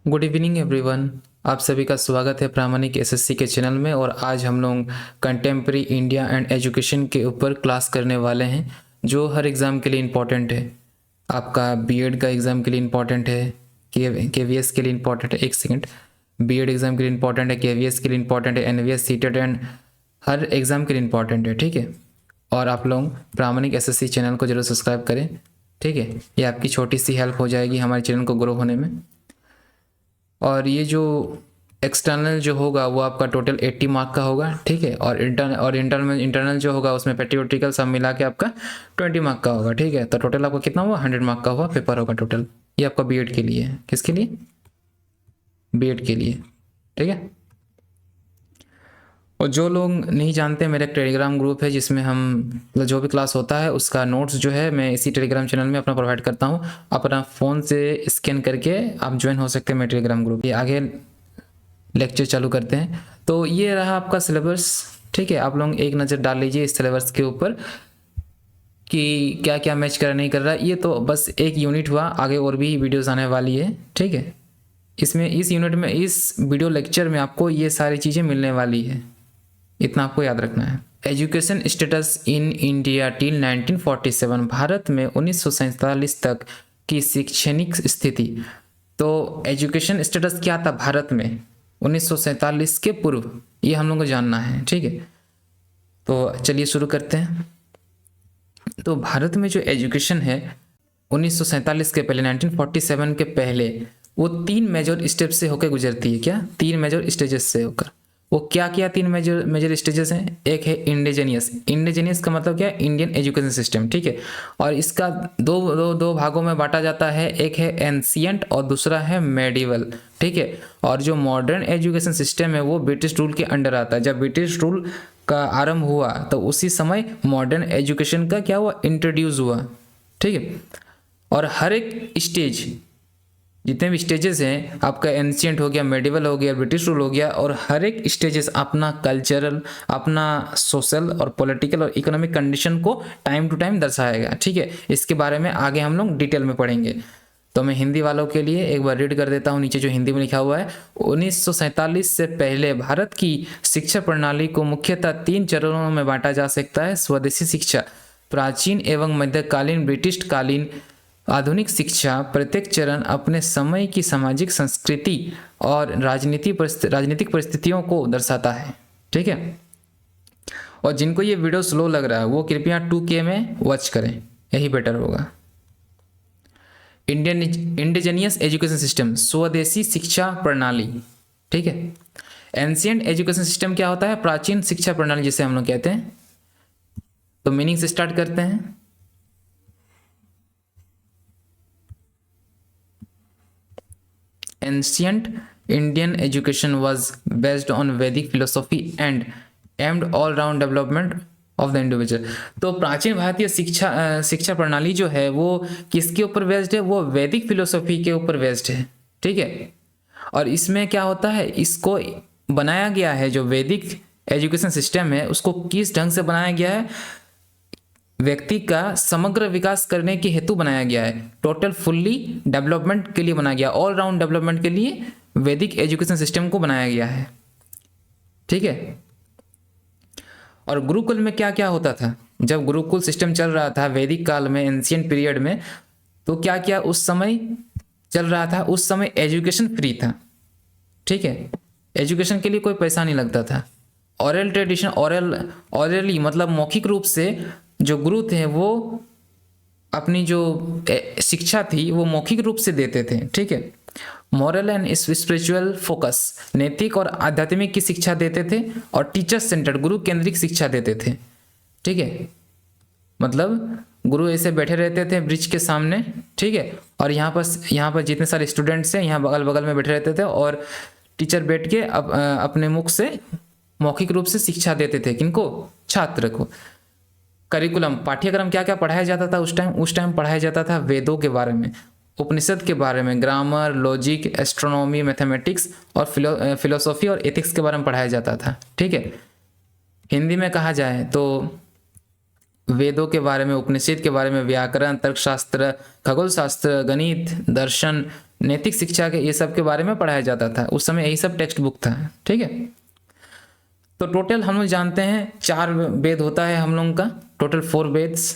Good evening everyone. आप सभी का स्वागत है प्रामाणिक एसएससी के चैनल में। और आज हम लोग कंटेम्प्रेरी इंडिया एंड एजुकेशन के ऊपर क्लास करने वाले हैं, जो हर एग्ज़ाम के लिए इम्पोर्टेंट है। आपका बीएड का एग्ज़ाम के लिए इम्पोर्टेंट है, केवीएस के लिए इम्पोर्टेंट है। एक सेकंड, बीएड एग्ज़ाम के लिए इम्पोर्टेंट है, केवीएस के लिए इम्पोर्टेंट है, एनवीएस सीटेट एंड हर एग्ज़ाम के लिए इम्पोर्टेंट है। ठीक है, और आप लोग प्रामाणिक एसएससी चैनल को जरूर सब्सक्राइब करें। ठीक है, ये आपकी छोटी सी हेल्प हो जाएगी हमारे चैनल को ग्रो होने में। और ये जो एक्सटर्नल जो होगा वो आपका टोटल 80 मार्क का होगा। ठीक है, और इंटरनल जो होगा उसमें पेट्रियोटिकल सब मिला के आपका 20 मार्क का होगा। ठीक है, तो टोटल आपका कितना हुआ, 100 मार्क का हुआ पेपर होगा टोटल। ये आपका बीएड के लिए है। किसके लिए? बीएड के लिए। ठीक है, और जो लोग नहीं जानते, मेरा एक टेलीग्राम ग्रुप है जिसमें हम मतलब जो भी क्लास होता है उसका नोट्स जो है मैं इसी टेलीग्राम चैनल में अपना प्रोवाइड करता हूँ। अपना फ़ोन से स्कैन करके आप ज्वाइन हो सकते हैं मेरे टेलीग्राम ग्रुप। ये आगे लेक्चर चालू करते हैं। तो ये रहा आपका सिलेबस। ठीक है, आप लोग एक नज़र डाल लीजिए इस सिलेबस के ऊपर कि क्या क्या मैच कर रहा नहीं कर रहा। ये तो बस एक यूनिट हुआ, आगे और भी वीडियोस आने वाली है। ठीक है, इसमें इस यूनिट में इस वीडियो लेक्चर में आपको ये सारी चीज़ें मिलने वाली है, इतना आपको याद रखना है। Education status in India till 1947, Bharat में 1947 तक की शैक्षणिक स्थिति। तो एजुकेशन स्टेटस क्या था भारत में 1947 के पूर्व, ये हम लोग को जानना है। ठीक है, तो चलिए शुरू करते हैं। तो भारत में जो एजुकेशन है 1947 के पहले, 1947 के पहले, वो 3 मेजर स्टेप से होकर गुजरती है। क्या? 3 मेजर स्टेजेस से होकर। वो क्या क्या 3 मेजर स्टेजेस हैं? एक है इंडिजिनियस। इंडिजिनियस का मतलब क्या है? Indian education system. ठीक है, और इसका दो भागों में बांटा जाता है। एक है एंशियंट और दूसरा है मेडिवल। ठीक है, और जो मॉडर्न एजुकेशन सिस्टम है वो ब्रिटिश रूल के अंडर आता है। जब ब्रिटिश रूल का आरंभ हुआ तो उसी समय मॉडर्न एजुकेशन का क्या हुआ, इंट्रोड्यूस हुआ। ठीक है, और हर एक स्टेज, जितने भी स्टेजेस हैं, आपका एंशियंट हो गया, मेडिवल हो गया, ब्रिटिश रूल हो गया, और हर एक स्टेजेस अपना कल्चरल, अपना सोशल और पॉलिटिकल और इकोनॉमिक कंडीशन को टाइम टू टाइम दर्शाएगा। ठीक है, इसके बारे में आगे हम लोग डिटेल में पढ़ेंगे। तो मैं हिंदी वालों के लिए एक बार रीड कर देता हूँ, नीचे जो हिंदी में लिखा हुआ है। 1947 से पहले भारत की शिक्षा प्रणाली को मुख्यतः 3 चरणों में बांटा जा सकता है। स्वदेशी शिक्षा, प्राचीन एवं मध्यकालीन, ब्रिटिश कालीन, आधुनिक शिक्षा। प्रत्येक चरण अपने समय की सामाजिक, संस्कृति और राजनीतिक परिस्थितियों को दर्शाता है। ठीक है, और जिनको ये वीडियो स्लो लग रहा है वो कृपया 2K में वॉच करें, यही बेटर होगा। इंडियन इंडिजिनियस एजुकेशन सिस्टम, स्वदेशी शिक्षा प्रणाली। ठीक है, एंशियंट एजुकेशन सिस्टम क्या होता है? प्राचीन शिक्षा प्रणाली जिसे हम लोग कहते हैं। तो मीनिंग से स्टार्ट करते हैं। Ancient Indian education was based on Vedic philosophy and aimed all round development of the individual. तो प्राचीन भारतीय शिक्षा प्रणाली जो है वो किसके ऊपर बेस्ड है? वो वैदिक फिलोसॉफी के ऊपर बेस्ड है। ठीक है, और इसमें क्या होता है, इसको बनाया गया है, जो वैदिक एजुकेशन सिस्टम है उसको किस ढंग से बनाया गया है? व्यक्ति का समग्र विकास करने के हेतु बनाया गया है। टोटल फुल्ली डेवलपमेंट के लिए बनाया गया, ऑल राउंड डेवलपमेंट के लिए वैदिक एजुकेशन सिस्टम को बनाया गया है। ठीक है, और गुरुकुल में क्या क्या होता था? जब गुरुकुल सिस्टम चल रहा था वैदिक काल में, एंशियंट पीरियड में, तो क्या क्या उस समय चल रहा था? उस समय एजुकेशन फ्री था। ठीक है, एजुकेशन के लिए कोई पैसा नहीं लगता था। ऑरल ट्रेडिशन, ऑरली मतलब मौखिक रूप से जो गुरु थे वो अपनी जो शिक्षा थी वो मौखिक रूप से देते थे। ठीक है, मॉरल एंड स्पिरिचुअल फोकस, नैतिक और आध्यात्मिक की शिक्षा देते थे, और टीचर सेंटर्ड, गुरु केंद्रिक शिक्षा देते थे। ठीक है, मतलब गुरु ऐसे बैठे रहते थे ब्रिज के सामने। ठीक है, और यहाँ पर जितने सारे स्टूडेंट्स हैं यहाँ बगल बगल में बैठे रहते थे, और टीचर बैठ के अपने मुख से मौखिक रूप से शिक्षा देते थे। किनको? छात्र को। करिकुलम, पाठ्यक्रम क्या क्या पढ़ाया जाता था उस टाइम पढ़ाया जाता था वेदों के बारे में, उपनिषद के बारे में, ग्रामर, लॉजिक, एस्ट्रोनॉमी, मैथमेटिक्स और फिलोसॉफी और एथिक्स के बारे में पढ़ाया जाता था। ठीक है, हिंदी में कहा जाए तो वेदों के बारे में, उपनिषद के बारे में, व्याकरण, तर्कशास्त्र, खगोल शास्त्र, गणित, दर्शन, नैतिक शिक्षा के ये सब के बारे में पढ़ाया जाता था। उस समय यही सब टेक्स्ट बुक था। ठीक है, तो टोटल हम लोग जानते हैं 4 वेद होता है हम लोगों का, टोटल 4 वेद्स।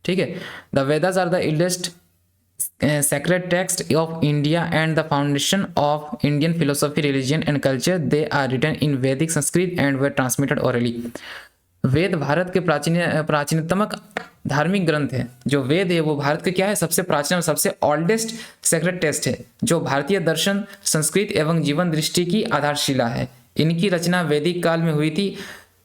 ठीक है, the Vedas are the eldest sacred text of India and the foundation of Indian philosophy, religion and culture. They are written in Vedic Sanskrit and were transmitted orally. वेद भारत के प्राचीनतम धार्मिक ग्रंथ है। जो वेद है वो भारत के क्या है, सबसे प्राचीन और सबसे ओल्डेस्ट सेक्रेड टेक्स्ट है, जो भारतीय दर्शन, संस्कृत एवं जीवन दृष्टि की आधारशिला है। इनकी रचना वैदिक काल में हुई थी।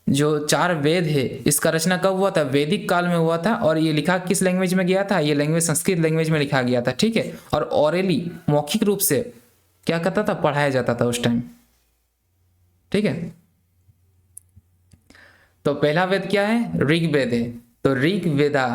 जो 4 वेद है इसका रचना कब हुआ था, वैदिक काल में हुआ था। और ये लिखा किस लैंग्वेज में गया था, ये लैंग्वेज संस्कृत लैंग्वेज में लिखा गया था। ठीक है, और ऑरेली मौखिक रूप से क्या करता था, पढ़ाया जाता था उस टाइम। ठीक है, तो पहला वेद क्या है, ऋग वेद है। तो Rig Veda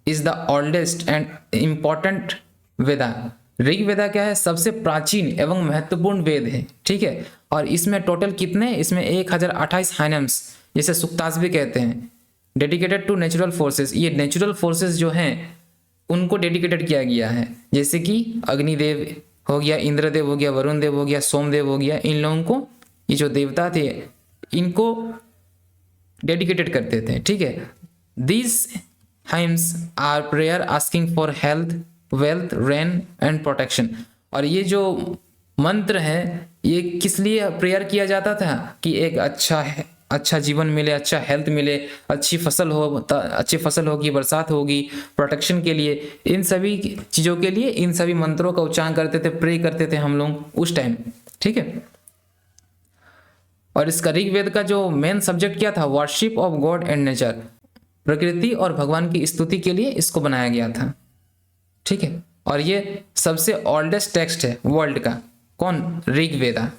is the oldest and important Veda. Rig Veda क्या है, सबसे प्राचीन एवं महत्वपूर्ण वेद है। ठीक है, और इसमें टोटल कितने, इसमें 1028 हाइनम्स, जिसे सुक्तास भी कहते हैं, डेडिकेटेड टू नेचुरल फोर्सेस। ये नेचुरल फोर्सेस जो हैं उनको डेडिकेटेड किया गया है। जैसे कि अग्निदेव हो गया, इंद्रदेव हो गया, वरुण देव हो गया, सोमदेव हो गया, इन लोगों को, ये जो देवता थे इनको डेडिकेटेड करते थे। ठीक है, these hymns are prayer asking for health, wealth, rain and protection. और ये जो मंत्र है ये किस लिए प्रेयर किया जाता था, कि एक अच्छा जीवन मिले, अच्छा हेल्थ मिले, अच्छी फसल होगी, बरसात होगी, प्रोटेक्शन के लिए, इन सभी चीज़ों के लिए इन सभी मंत्रों का उच्चारण करते थे, प्रे करते थे हम लोग उस टाइम। ठीक है, और इसका ऋग्वेद का जो मेन सब्जेक्ट क्या था, worship of God and nature, प्रकृति और भगवान की स्तुति के लिए इसको बनाया गया था। ठीक है, और ये सबसे ओल्डेस्ट टेक्स्ट है वर्ल्ड का। कौन, Rigveda.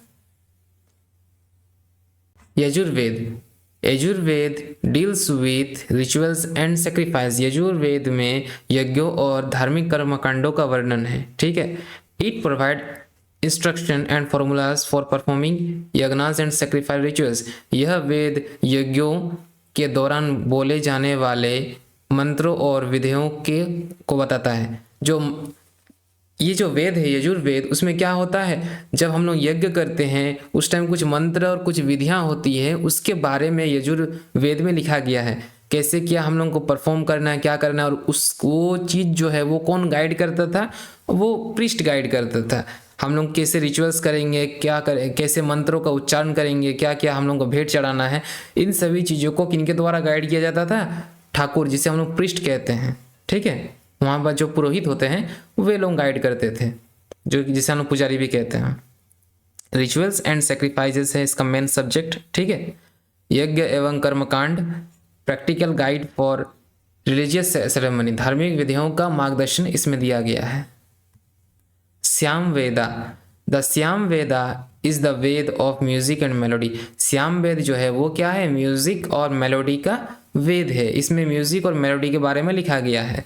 Yajurveda deals with rituals and sacrifice. Yajurveda में यज्ञों और धार्मिक कर्मकांडों का वर्णन है। ठीक है, it provide instruction and formulas for performing yajnas and sacrifice rituals. यह वेद यज्ञों के दौरान बोले जाने वाले मंत्रों और विधियों को बताता है। ये जो वेद है यजुर्वेद, उसमें क्या होता है, जब हम लोग यज्ञ करते हैं उस टाइम कुछ मंत्र और कुछ विधियां होती है, उसके बारे में यजुर्वेद में लिखा गया है। कैसे क्या हम लोग को परफॉर्म करना है, क्या करना है, और वो चीज़ जो है वो कौन गाइड करता था, वो प्रीस्ट गाइड करता था। हम लोग कैसे रिचुअल्स करेंगे, क्या करें, कैसे मंत्रों का उच्चारण करेंगे, क्या क्या हम लोग को भेंट चढ़ाना है, इन सभी चीज़ों को किनके द्वारा गाइड किया जाता था, ठाकुर, जिसे हम लोग प्रीस्ट कहते हैं। ठीक है, वहाँ पर जो पुरोहित होते हैं वे लोग गाइड करते थे, जो जिसे हम लोग पुजारी भी कहते हैं। रिचुअल्स एंड सेक्रीफाइसेस है इसका मेन सब्जेक्ट। ठीक है, यज्ञ एवं कर्मकांड, practical guide for religious ceremony, धार्मिक विधियों का मार्गदर्शन इसमें दिया गया है। Sama Veda, the Sama Veda is the Veda of music and melody. Sama Veda जो है वो क्या है, म्यूजिक और मेलोडी का वेद है। इसमें म्यूजिक और मेलोडी के बारे में लिखा गया है।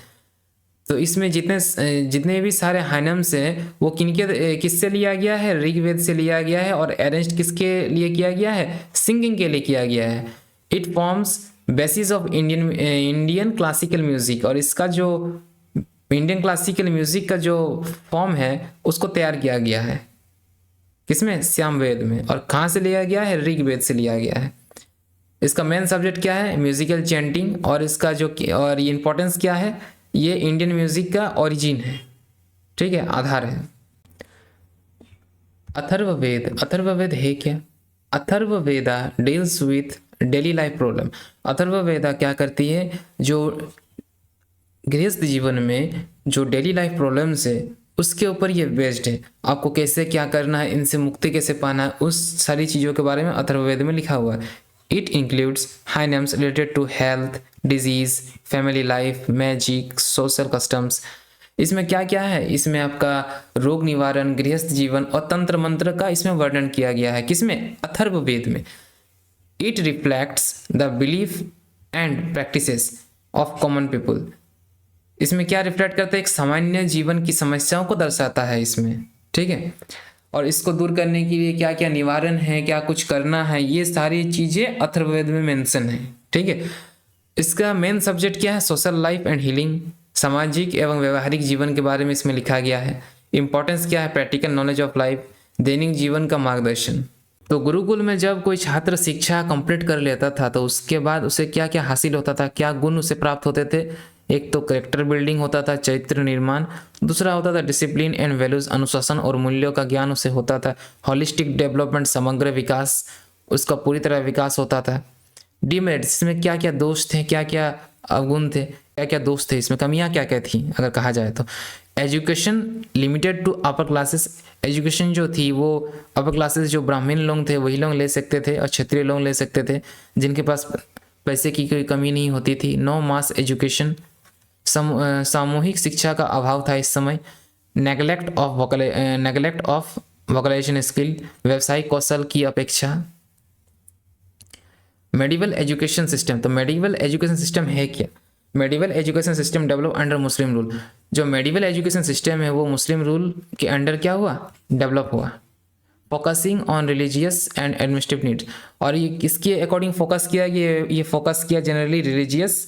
तो इसमें जितने भी सारे हाइनम्स हैं वो किससे लिया गया है, ऋग्वेद से लिया गया है। और अरेंज किसके लिए किया गया है, सिंगिंग के लिए किया गया है। It forms basis of Indian classical music. और इसका जो इंडियन क्लासिकल म्यूजिक का जो फॉर्म है उसको तैयार किया गया है किसमें, श्यामवेद में। और कहाँ से लिया गया है, ऋग्वेद से लिया गया है। इसका मेन सब्जेक्ट क्या है, म्यूजिकल चैंटिंग। और इसका जो और ये इंपॉर्टेंस क्या है, ये इंडियन म्यूजिक का ओरिजिन है। ठीक है, आधार है। अथर्ववेद, अथर्ववेद है क्या, Atharvaveda deals with daily life problem. Atharvaveda क्या करती है, जो गृहस्थ जीवन में जो डेली लाइफ प्रॉब्लम्स है उसके ऊपर ये बेस्ड है। आपको कैसे क्या करना है, इनसे मुक्ति कैसे पाना है, उस सारी चीज़ों के बारे में अथर्ववेद में लिखा हुआ है। It includes hymns related to health, disease, family life, magic, social customs. इसमें क्या क्या है, इसमें आपका रोग निवारण, गृहस्थ जीवन और तंत्र मंत्र का इसमें वर्णन किया गया है। किसमें, अथर्ववेद में। It reflects the belief and practices of common people. इसमें क्या रिफ्लेक्ट करता है, एक सामान्य जीवन की समस्याओं को दर्शाता है इसमें। ठीक है, और इसको दूर करने के लिए क्या क्या निवारण है, क्या कुछ करना है, ये सारी चीज़ें अथर्ववेद में मेंशन है। ठीक है, इसका मेन सब्जेक्ट क्या है, सोशल लाइफ एंड हीलिंग, सामाजिक एवं व्यवहारिक जीवन के बारे में इसमें लिखा गया है। इम्पोर्टेंस क्या है, प्रैक्टिकल नॉलेज ऑफ लाइफ, दैनिक जीवन का मार्गदर्शन। तो गुरुकुल में जब कोई छात्र शिक्षा कंप्लीट कर लेता था तो उसके बाद उसे क्या क्या हासिल होता था, क्या गुण उसे प्राप्त होते थे। एक तो करेक्टर बिल्डिंग होता था, चरित्र निर्माण। दूसरा होता था डिसिप्लिन एंड वैल्यूज, अनुशासन और मूल्यों का ज्ञान उसे होता था। हॉलिस्टिक डेवलपमेंट, समग्र विकास, उसका पूरी तरह विकास होता था। डीमेरिट्स, इसमें क्या क्या दोष थे, क्या क्या अवगुण थे, क्या क्या दोष थे, इसमें कमियां क्या क्या थी अगर कहा जाए तो। Education limited to upper classes, education जो थी वो अपर क्लासेस जो ब्राह्मण लोग थे वही लोग ले सकते थे और क्षत्रिय लोग ले सकते थे जिनके पास पैसे की कोई कमी नहीं होती थी। नो मास एजुकेशन, सामूहिक शिक्षा का अभाव था इस समय। नेगलेक्ट ऑफ वोकलाइजेशन स्किल, व्यवसायिक कौशल की अपेक्षा। मेडिवल एजुकेशन सिस्टम, तो मेडिवल एजुकेशन सिस्टम है क्या। Medieval education system develop under मुस्लिम रूल, जो मेडिवल एजुकेशन सिस्टम है वो मुस्लिम रूल के अंडर क्या हुआ, डेवलप हुआ। Focusing on religious and administrative needs, और ये किसके अकॉर्डिंग फोकस किया, ये फोकस किया जनरली रिलीजियस,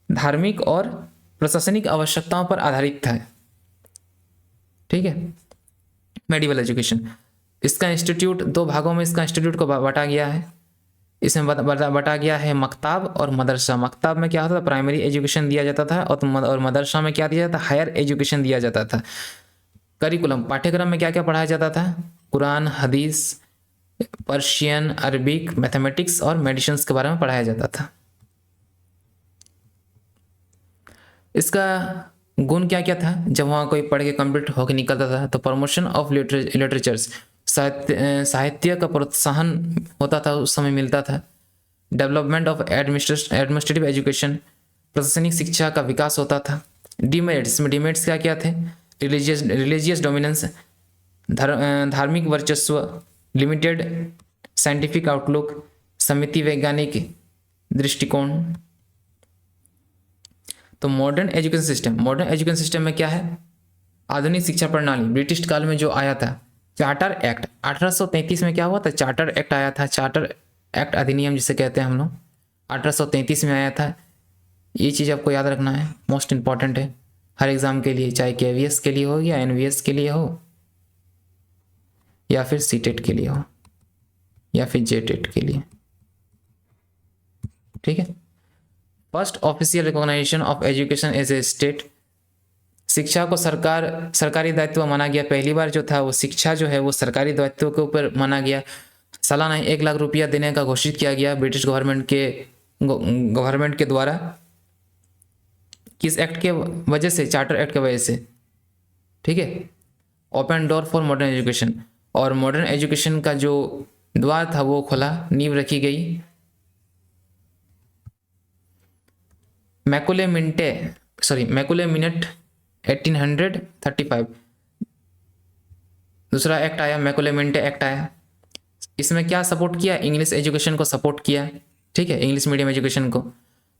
धार्मिक और प्रशासनिक आवश्यकताओं पर आधारित था। ठीक है, मेडिवल एजुकेशन। इसका इंस्टीट्यूट दो भागों में इसका इंस्टीट्यूट को बांटा गया है। इसमें बटा गया है मकताब और मदरसा। मकताब में क्या होता था, प्राइमरी एजुकेशन दिया जाता था, और मदरसा में क्या दिया जाता था, हायर एजुकेशन दिया जाता था। करिकुलम, पाठ्यक्रम में क्या क्या पढ़ाया जाता था, कुरान, हदीस, पर्शियन, अरबिक, मैथमेटिक्स और मेडिसिन के बारे में पढ़ाया जाता था। इसका गुण क्या क्या था, जब वहाँ कोई पढ़ के कंप्लीट होकर निकलता था तो प्रमोशन ऑफ लिटरेचर्स, साहित्य का प्रोत्साहन होता था, उस समय मिलता था। डेवलपमेंट ऑफ एडमिनिस्ट्रेटिव एजुकेशन, प्रशासनिक शिक्षा का विकास होता था। डीमेरिट्स में डीमेरिट्स क्या क्या थे, रिलीजियस डोमिनेंस, धार्मिक वर्चस्व, लिमिटेड साइंटिफिक आउटलुक, समिति वैज्ञानिक दृष्टिकोण। तो मॉडर्न एजुकेशन सिस्टम में क्या है, आधुनिक शिक्षा प्रणाली ब्रिटिश काल में जो आया था। चार्टर एक्ट 1833 में क्या हुआ था, चार्टर एक्ट आया था, चार्टर एक्ट अधिनियम जिसे कहते हैं हम लोग, 1833 में आया था। ये चीज़ आपको याद रखना है, मोस्ट इंपॉर्टेंट है हर एग्जाम के लिए, चाहे केवीएस के लिए हो या एनवीएस के लिए हो या फिर सीटेट के लिए हो या फिर जेटेट के लिए। ठीक है, first official recognization of education as a state, शिक्षा को सरकारी दायित्व माना गया। पहली बार जो था वो शिक्षा जो है वो सरकारी दायित्व के ऊपर माना गया। सालाना 1 लाख रुपया देने का घोषित किया गया ब्रिटिश गवर्नमेंट के द्वारा। किस एक्ट के वजह से, चार्टर एक्ट के वजह से। ठीक है, open door for modern education, और मॉडर्न एजुकेशन का जो द्वार था वो खुला, नींव रखी गई। मैकुले मिनट 1835 दूसरा एक्ट आया, मैकुले मिंटे एक्ट आया। इसमें क्या सपोर्ट किया, इंग्लिश एजुकेशन को सपोर्ट किया। ठीक है, इंग्लिश मीडियम एजुकेशन को,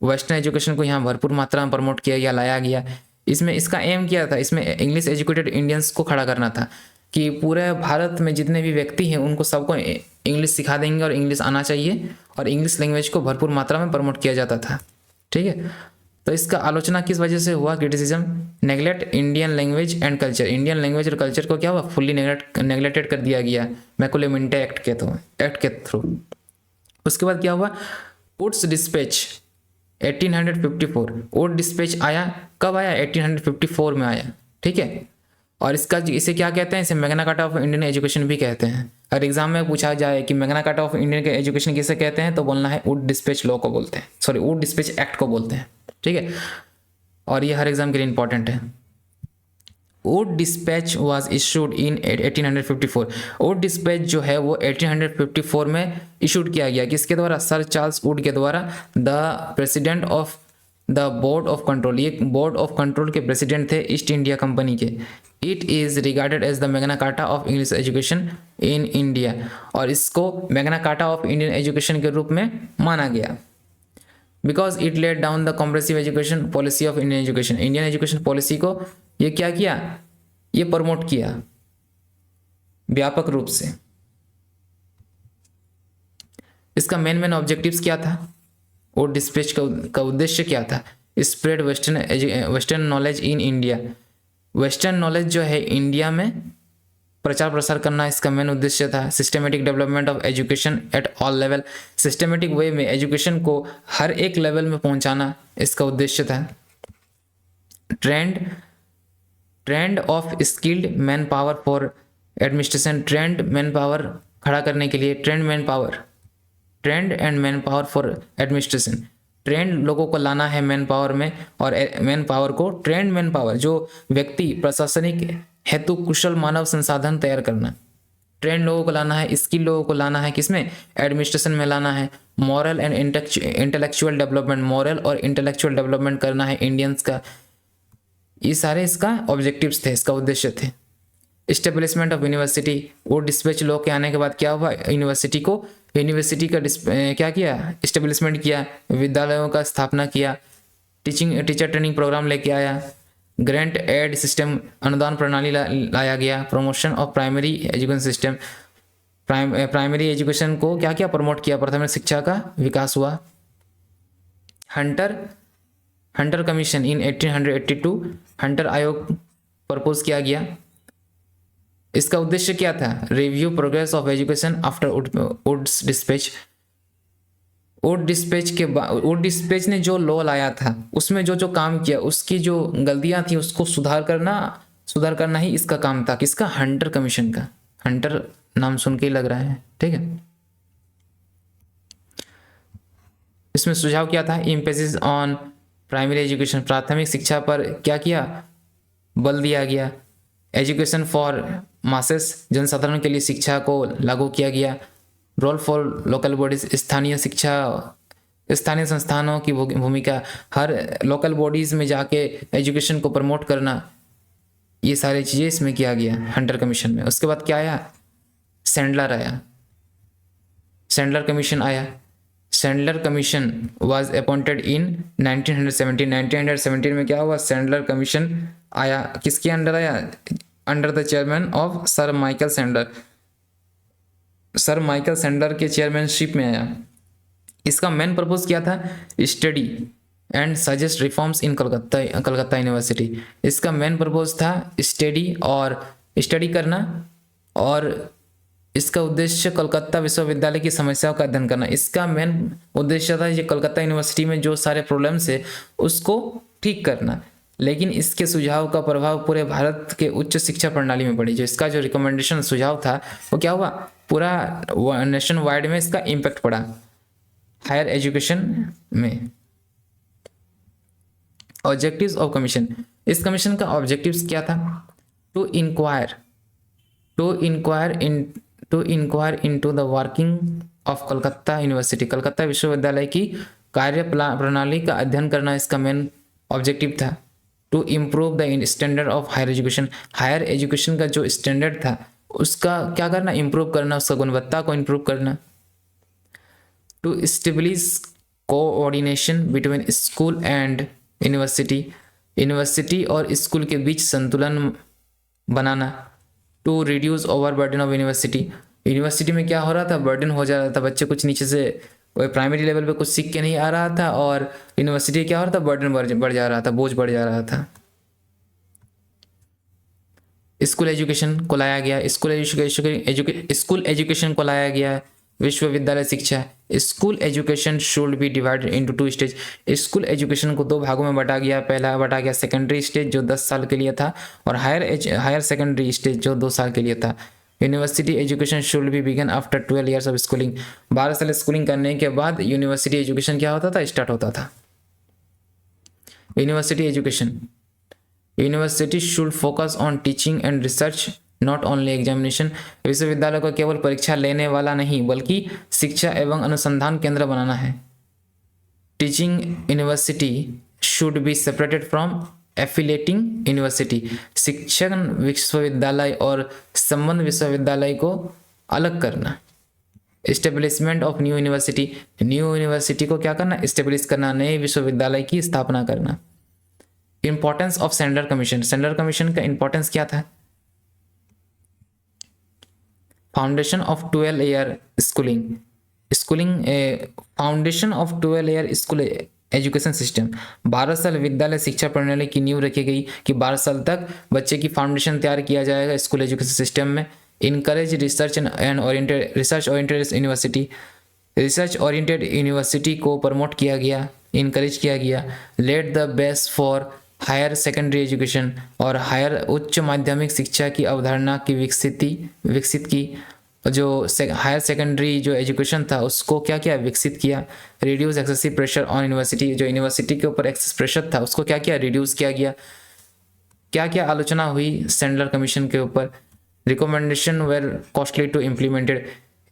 वेस्टर्न एजुकेशन को यहाँ भरपूर मात्रा में प्रमोट किया गया, लाया गया। इसमें इसका एम क्या था, इसमें इंग्लिश एजुकेटेड इंडियंस को खड़ा करना था कि पूरे भारत में जितने भी व्यक्ति हैं उनको सबको इंग्लिश सिखा देंगे और इंग्लिश आना चाहिए, और इंग्लिश लैंग्वेज को भरपूर मात्रा में प्रमोट किया जाता था। ठीक है, तो इसका आलोचना किस वजह से हुआ, criticism, neglect Indian language and culture, Indian language और कल्चर को क्या हुआ, फुल्ली नेग्लेक्टेड कर दिया गया मैकुले मिंटे एक्ट के थ्रू। उसके बाद क्या हुआ, वुड्स डिस्पैच 1854, वुड डिस्पैच आया, कब आया, 1854 में आया। ठीक है, और इसे क्या कहते हैं, इसे Magna Carta of Indian education भी कहते हैं। अगर एग्जाम में पूछा जाए कि मैग्ना कार्टा ऑफ इंडियन के एजुकेशन किसे कहते हैं तो बोलना है वुड डिस्पैच लॉ को बोलते हैं, सॉरी वुड डिस्पैच एक्ट को बोलते हैं। ठीक है, और ये हर एग्जाम के लिए इंपॉर्टेंट है। Wood dispatch was issued in 1854, Wood dispatch जो है वो 1854 में इशूड किया गया, किसके द्वारा, सर चार्ल्स वुड के द्वारा, the president of the board of control, ये बोर्ड ऑफ कंट्रोल के प्रेसिडेंट थे ईस्ट इंडिया कंपनी के। It is regarded as the Magna Carta of English education in India, और इसको Magna Carta of Indian education के रूप में माना गया, because it laid down the comprehensive education policy of Indian education, Indian education policy को ये क्या किया, ये प्रमोट किया व्यापक रूप से। इसका मेन ऑब्जेक्टिव्स क्या था, और डिस्पैच का उद्देश्य क्या था, spread western knowledge in India, western knowledge जो है इंडिया में प्रचार प्रसार करना इसका मेन उद्देश्य था। Systematic development of education at all level, systematic way में एजुकेशन को हर एक लेवल में पहुंचाना इसका उद्देश्य था। Trend of skilled man power for administration, trend man power खड़ा करने के लिए, trend and man power for administration, trend लोगों को लाना है मैन पावर में, और मैन पावर को ट्रेंड मैन पावर जो व्यक्ति प्रशासनिक हेतु कुशल मानव संसाधन तैयार करना, ट्रेंड लोगों को लाना है, स्किल लोगों को लाना है, किसमें, एडमिनिस्ट्रेशन में लाना है। Moral and intellectual development, moral और इंटेलेक्चुअल डेवलपमेंट करना है इंडियंस का। ये सारे इसका ऑब्जेक्टिव्स थे, इसका उद्देश्य थे। इस्टेब्लिशमेंट ऑफ यूनिवर्सिटी, वो डिस्पैच लॉ के आने के बाद क्या हुआ, यूनिवर्सिटी का क्या किया, इस्टेब्लिशमेंट किया, विद्यालयों का स्थापना किया, टीचर ट्रेनिंग प्रोग्राम लेके आया, ग्रांट एड सिस्टम, अनुदान प्रणाली लाया गया, promotion of primary education system, primary education को क्या किया, प्रमोट किया, प्राथमिक शिक्षा का विकास हुआ। हंटर कमीशन इन 1882, हंटर आयोग प्रपोज किया गया। इसका उद्देश्य क्या था, review progress of education after Wood's dispatch. Wood dispatch ने जो लॉ लाया था उसमें जो काम किया, उसकी जो गलतियां थी उसको सुधार करना ही इसका काम था, किसका, हंटर कमीशन का। हंटर नाम सुन के ही लग रहा है, ठीक है। इसमें सुझाव क्या था, एम्फेसिस ऑन प्राइमरी एजुकेशन, प्राथमिक शिक्षा पर क्या किया, बल दिया गया। एजुकेशन फॉर मासेस, जनसाधारण के लिए शिक्षा को लागू किया गया। रोल फॉर लोकल बॉडीज, स्थानीय संस्थानों की भूमिका, हर लोकल बॉडीज में जाके एजुकेशन को प्रमोट करना, ये सारी चीज़ें इसमें किया गया हंटर कमीशन में। उसके बाद क्या आया, सैंडलर कमीशन आया। Sandler commission was appointed in 1917। 1917 में क्या हुआ, सैंडलर कमीशन आया, किसके अंडर आया, under the chairman of sir Michael Sandler के चेयरमैनशिप में आया। इसका मेन पर्पस क्या था, study and suggest reforms in Calcutta university. इसका मेन पर्पस था स्टडी करना, और इसका उद्देश्य कलकत्ता विश्वविद्यालय की समस्याओं का अध्ययन करना। इसका मेन उद्देश्य था ये कलकत्ता यूनिवर्सिटी में जो सारे प्रॉब्लम्स है उसको ठीक करना। लेकिन इसके सुझाव का प्रभाव पूरे भारत के उच्च शिक्षा प्रणाली में पड़ी। जो इसका जो रिकमेंडेशन सुझाव था वो क्या हुआ, पूरा नेशन वाइड में इसका इम्पैक्ट पड़ा हायर एजुकेशन में। ऑब्जेक्टिव्स ऑफ कमीशन, इस कमीशन का ऑब्जेक्टिव्स क्या था, to enquire into the working of Calcutta university, Calcutta विश्वविद्यालय की कार्य प्रणाली का अध्ययन करना इसका मेन ऑब्जेक्टिव था। To improve the standard of higher education, higher education का जो स्टैंडर्ड था उसका क्या करना, इम्प्रूव करना, उसका गुणवत्ता को इम्प्रूव करना। To establish coordination between school and university और स्कूल के बीच संतुलन बनाना। To reduce over burden of university में क्या हो रहा था, बर्डन हो जा रहा था, बच्चे कुछ नीचे से प्राइमरी लेवल पे कुछ सीख के नहीं आ रहा था, और यूनिवर्सिटी क्या हो रहा था, बर्डन बढ़ जा रहा था, बोझ बढ़ जा रहा था। स्कूल एजुकेशन को लाया गया, स्कूल एजुकेशन को लाया गया, विश्वविद्यालय शिक्षा। School education should B divided into 2 stage, school education को 2 भागों में बांटा गया। पहला बांटा गया सेकेंडरी स्टेज जो 10 साल के लिए था, और हायर सेकेंडरी स्टेज जो 2 साल के लिए था। University education should be begin after 12 years of schooling, 12 साल स्कूलिंग करने के बाद यूनिवर्सिटी एजुकेशन क्या होता था, स्टार्ट होता था। University should focus on teaching and research not only examination, विश्वविद्यालय को केवल परीक्षा लेने वाला नहीं बल्कि शिक्षा एवं अनुसंधान केंद्र बनाना है। Teaching university should be separated from affiliating university, शिक्षण विश्वविद्यालय और संबंध विश्वविद्यालय को अलग करना। एस्टेब्लिशमेंट ऑफ न्यू यूनिवर्सिटी को क्या करना, एस्टेब्लिश करना, नए विश्वविद्यालय की स्थापना करना। इंपॉर्टेंस ऑफ सैंडलर कमीशन का इंपॉर्टेंस क्या था, foundation of 12 year foundation of 12 year education system. 12 साल विद्यालय शिक्षा प्रणाली की नींव रखी गई कि 12 साल तक बच्चे की फाउंडेशन तैयार किया जाएगा स्कूल एजुकेशन सिस्टम में। Encourage research oriented university, research oriented university को प्रमोट किया गया, इनकरेज किया गया। Laid the best for higher secondary education, और हायर उच्च माध्यमिक शिक्षा की अवधारणा की विकसित की। जो हायर सेकेंडरी जो एजुकेशन था उसको क्या किया, विकसित किया। Reduce excessive pressure on university, जो यूनिवर्सिटी के ऊपर एक्सेस प्रेशर था उसको क्या किया, रिड्यूस किया गया। क्या क्या आलोचना हुई सैंडलर कमीशन के ऊपर। Recommendation were costly to implemented,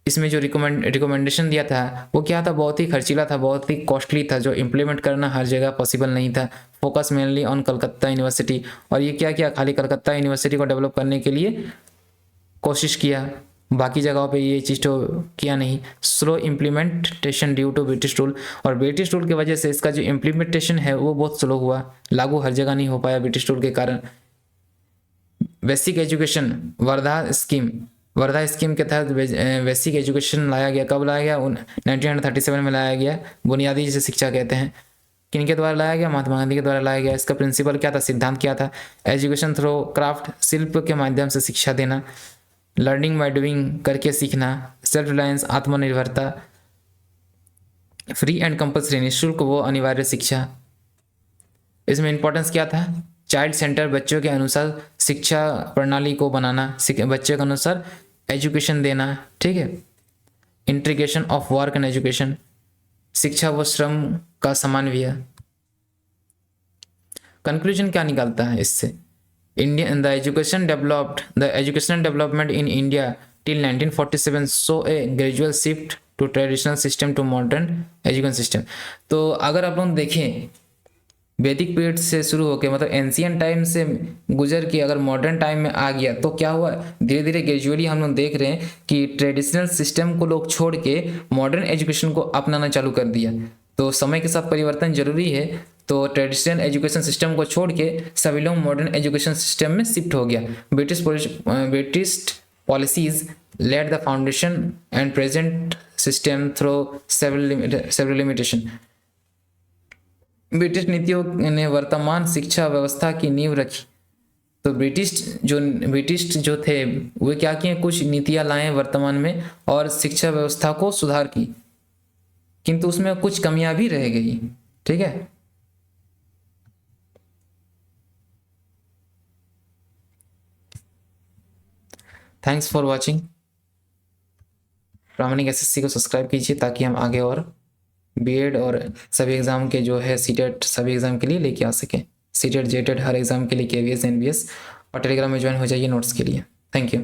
इसमें जो रिकमेंडेशन दिया था वो क्या था, बहुत ही खर्चीला था, बहुत ही कॉस्टली था, जो इम्प्लीमेंट करना हर जगह पॉसिबल नहीं था। Focus mainly on Calcutta university, और ये क्या किया, खाली कलकत्ता यूनिवर्सिटी को डेवलप करने के लिए कोशिश किया, बाकी जगहों पे ये चीज़ तो किया नहीं। Slow implementation due to British rule, और ब्रिटिश रूल की वजह से इसका जो इम्प्लीमेंटेशन है वो बहुत स्लो हुआ, लागू हर जगह नहीं हो पाया ब्रिटिश रूल के कारण। बेसिक एजुकेशन वर्धा स्कीम के तहत बेसिक एजुकेशन लाया गया। कब लाया गया, 1937 में लाया गया। बुनियादी जिसे शिक्षा कहते हैं, किनके द्वारा लाया गया, महात्मा गांधी के द्वारा लाया गया। इसका प्रिंसिपल क्या था, सिद्धांत क्या था, एजुकेशन थ्रो क्राफ्ट, शिल्प के माध्यम से शिक्षा देना। लर्निंग बाय डूइंग, करके सीखना। सेल्फ रिलायंस, आत्मनिर्भरता। फ्री एंड कंपल्सरी, निःशुल्क वो अनिवार्य शिक्षा। इसमें इंपॉर्टेंस क्या था, चाइल्ड सेंटर, बच्चों के अनुसार शिक्षा प्रणाली को बनाना, बच्चे के अनुसार एजुकेशन देना, ठीक है। Integration of work and education, शिक्षा व श्रम का समान व्यय। कंक्लूजन क्या निकालता है इससे, Indian, the educational development in India till 1947 saw a gradual shift to traditional system to modern education system। तो अगर आप लोग देखें वैदिक पीरियड से शुरू होकर, मतलब एंशियंट टाइम से गुजर के अगर मॉडर्न टाइम में आ गया, तो क्या हुआ, धीरे धीरे ग्रेजुअली हम लोग देख रहे हैं कि ट्रेडिशनल सिस्टम को लोग छोड़ के मॉडर्न एजुकेशन को अपनाना चालू कर दिया। तो समय के साथ परिवर्तन जरूरी है, तो ट्रेडिशनल एजुकेशन सिस्टम को छोड़ के सभी लोग मॉडर्न एजुकेशन सिस्टम में शिफ्ट हो गया। British policies laid the foundation and present system through several limitation. British नीतियों ने वर्तमान शिक्षा व्यवस्था की नींव रखी। तो ब्रिटिश जो थे वो क्या किए, कुछ नीतियां लाए वर्तमान में और शिक्षा व्यवस्था को सुधार की, किंतु उसमें कुछ कमियां भी रह गई, ठीक है। Thanks for watching. प्रामाणिक एसएससी को सब्सक्राइब कीजिए ताकि हम आगे और बीएड और सभी एग्जाम के जो है सीटेट सभी एग्जाम के लिए लेके आ सकें। सीटेट जेटेट हर एग्जाम के लिए, केवीएस एनबीएस, और टेलीग्राम में ज्वाइन हो जाइए नोट्स के लिए। Thank you.